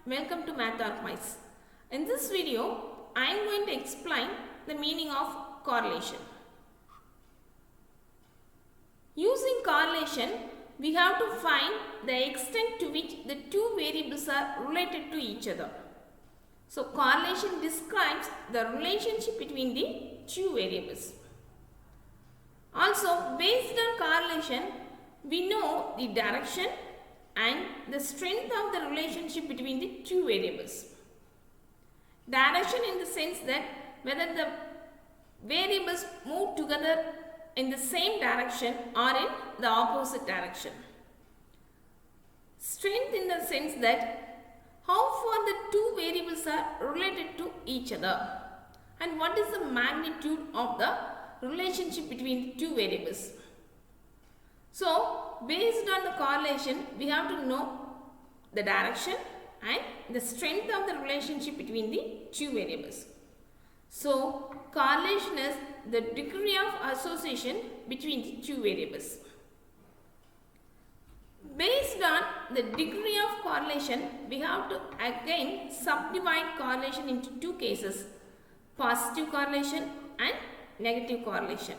welcome to Math Archmice. In this video, I am going to explain the meaning of correlation. Using correlation, we have to find the extent to which the two variables are related to each other. So, correlation describes the relationship between the two variables. Also, based on correlation, we know the direction and the strength of the relationship between the two variables. Direction in the sense that whether the variables move together in the same direction or in the opposite direction. Strength in the sense that how far the two variables are related to each other and what is the magnitude of the relationship between the two variables. So, based on the correlation, we have to know the direction and the strength of the relationship between the two variables. So, correlation is the degree of association between the two variables. Based on the degree of correlation, we have to again subdivide correlation into two cases, positive correlation and negative correlation.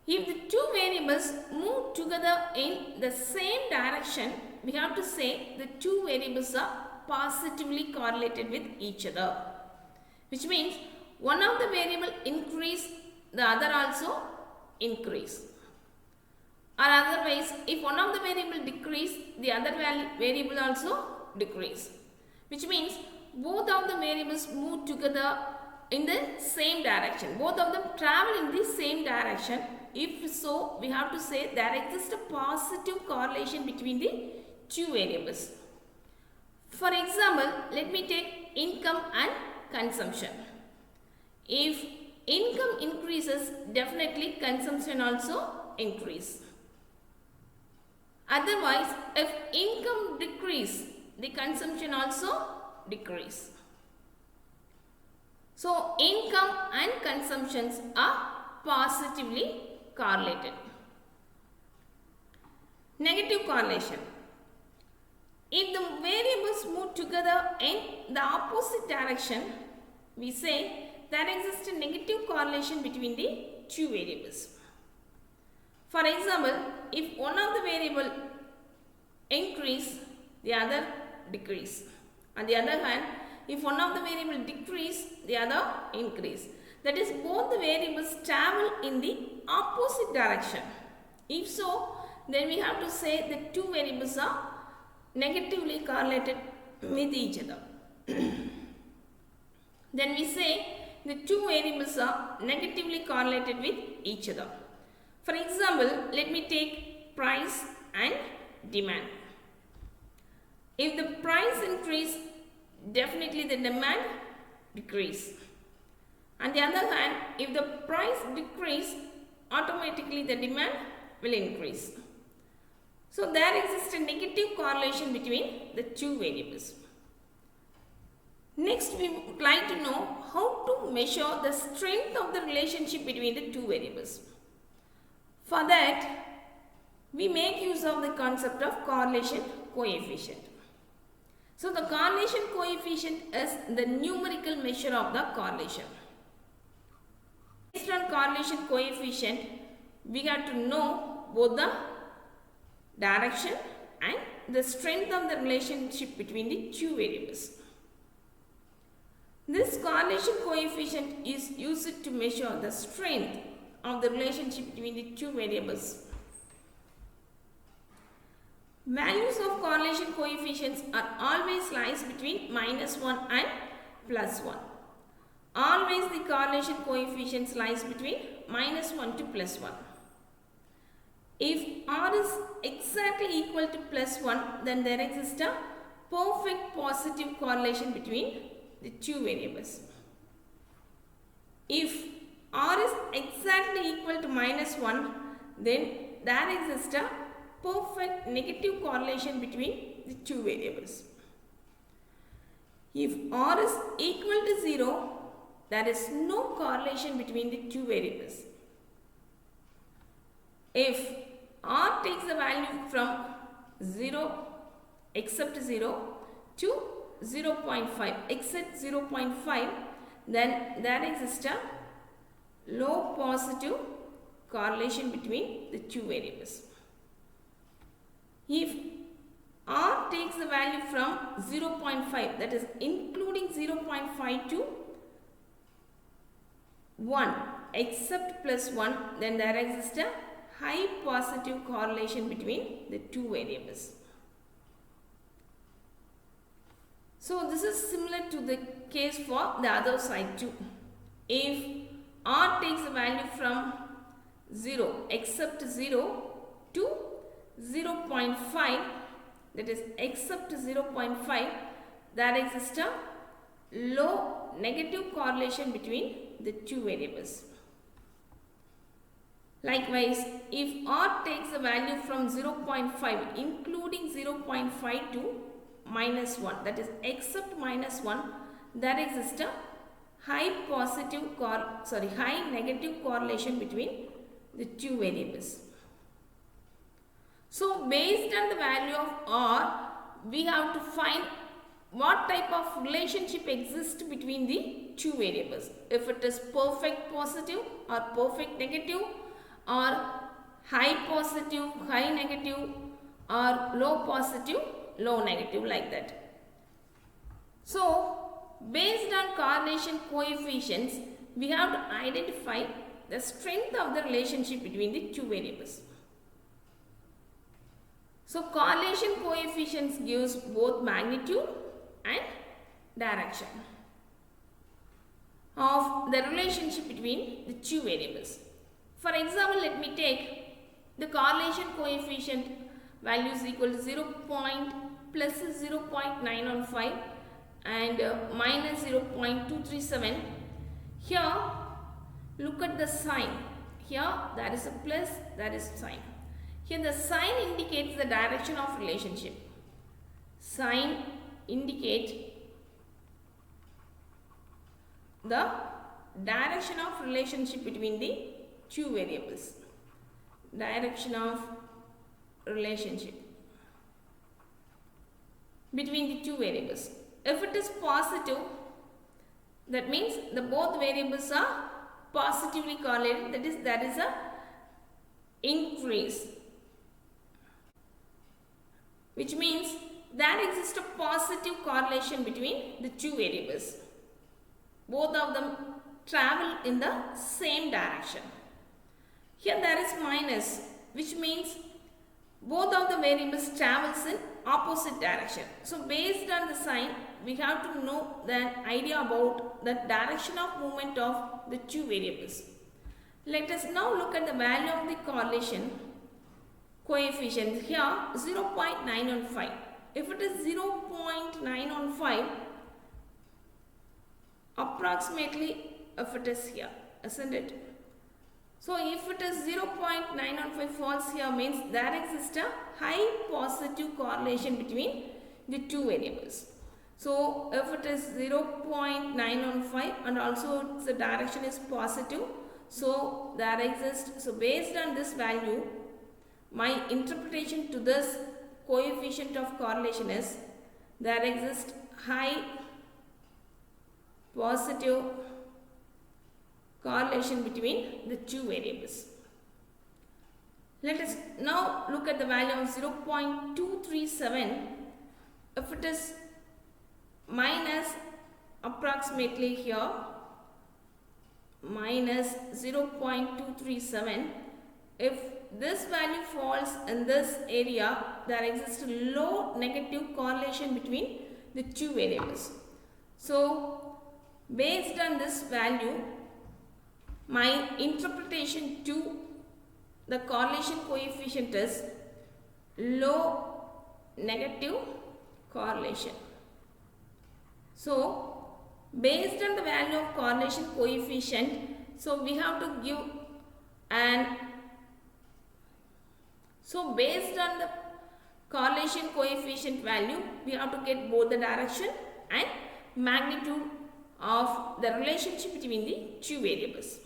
If the two variables move together in the same direction, we have to say the two variables are positively correlated with each other, which means one of the variable increase, the other also increase. Or otherwise, if one of the variable decrease, the other variable also decrease, which means both of the variables move together in the same direction. Both of them travel in the same direction. If so, we have to say there exists a positive correlation between the two variables. For example, let me take income and consumption. If income increases, definitely consumption also increase. Otherwise, if income decrease, the consumption also decrease. So, income and consumptions are positively correlated. Negative correlation. If the variables move together in the opposite direction, we say there exists a negative correlation between the two variables. For example, if one of the variable increase, the other decrease. On the other hand, if one of the variable decrease, the other increase. That is, both the variables travel in the opposite direction. If so, then we have to say the two variables are negatively correlated with each other. Then we say the two variables are negatively correlated with each other. For example, let me take price and demand. If the price increase, definitely the demand decrease. On the other hand, if the price decrease, automatically the demand will increase. So, there exists a negative correlation between the two variables. Next, we would like to know how to measure the strength of the relationship between the two variables. For that, we make use of the concept of correlation coefficient. So, the correlation coefficient is the numerical measure of the correlation. Based on correlation coefficient, we have to know both the direction and the strength of the relationship between the two variables. This correlation coefficient is used to measure the strength of the relationship between the two variables. Values of correlation coefficients are always lies between -1 and +1. Always the correlation coefficients lies between -1 to +1. If R is exactly equal to +1, then there exists a perfect positive correlation between the two variables. If R is exactly equal to -1, then there exists a perfect negative correlation between the two variables. If R is equal to 0, there is no correlation between the two variables. If R takes the value from 0 except 0 to 0.5. Except 0.5, then there exists a low positive correlation between the two variables. If R takes the value from 0.5, that is including 0.5 to 1, except plus 1, then there exists a high positive correlation between the two variables. So this is similar to the case for the other side too. If R takes the value from 0 except 0 to 0.5, that is except 0.5, there exists a low negative correlation between the two variables. Likewise, if R takes the value from 0.5 including 0.5 to minus 1, that is except minus 1, there exists a high negative correlation between the two variables. So based on the value of R, we have to find what type of relationship exists between the two variables. If it is perfect positive or perfect negative, or high positive, high negative, or low positive, low negative, like that. So based on correlation coefficients, we have to identify the strength of the relationship between the two variables. So correlation coefficients gives both magnitude and direction of the relationship between the two variables. For example, let me take the correlation coefficient value is equal to 0. Plus 0.915 and minus 0.237. Here, look at the sign. Here, there is a plus, there is sign. Here, the sign indicates the direction of relationship. Sign indicates the direction of relationship between the two variables. Direction of relationship between the two variables. If it is positive, that means the both variables are positively correlated, that is there is a increase, which means there exists a positive correlation between the two variables. Both of them travel in the same direction. Here there is minus, which means both of the variables travels in opposite direction. So based on the sign, we have to know the idea about the direction of movement of the two variables. Let us now look at the value of the correlation coefficient. Here 0.915. If it is 0.915, approximately, if it is here, isn't it? So if it is 0.915 false here, means there exists a high positive correlation between the two variables. So if it is 0.915 and also the direction is positive, so there exists, so based on this value, my interpretation to this coefficient of correlation is there exists high positive correlation between the two variables. Let us now look at the value of 0.237. If it is minus approximately here minus 0.237, if this value falls in this area, there exists low negative correlation between the two variables. So based on this value, my interpretation to the correlation coefficient is low negative correlation. So based on the value of correlation coefficient, so we have to give so based on the correlation coefficient value, we have to get both the direction and magnitude of the relationship between the two variables.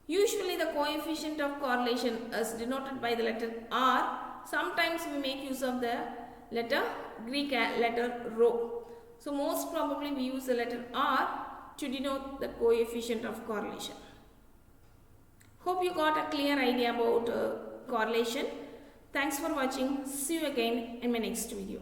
Usually the coefficient of correlation is denoted by the letter R. Sometimes we make use of the letter Greek letter rho. So most probably we use the letter R to denote the coefficient of correlation. Hope you got a clear idea about correlation. Thanks for watching. See you again in my next video.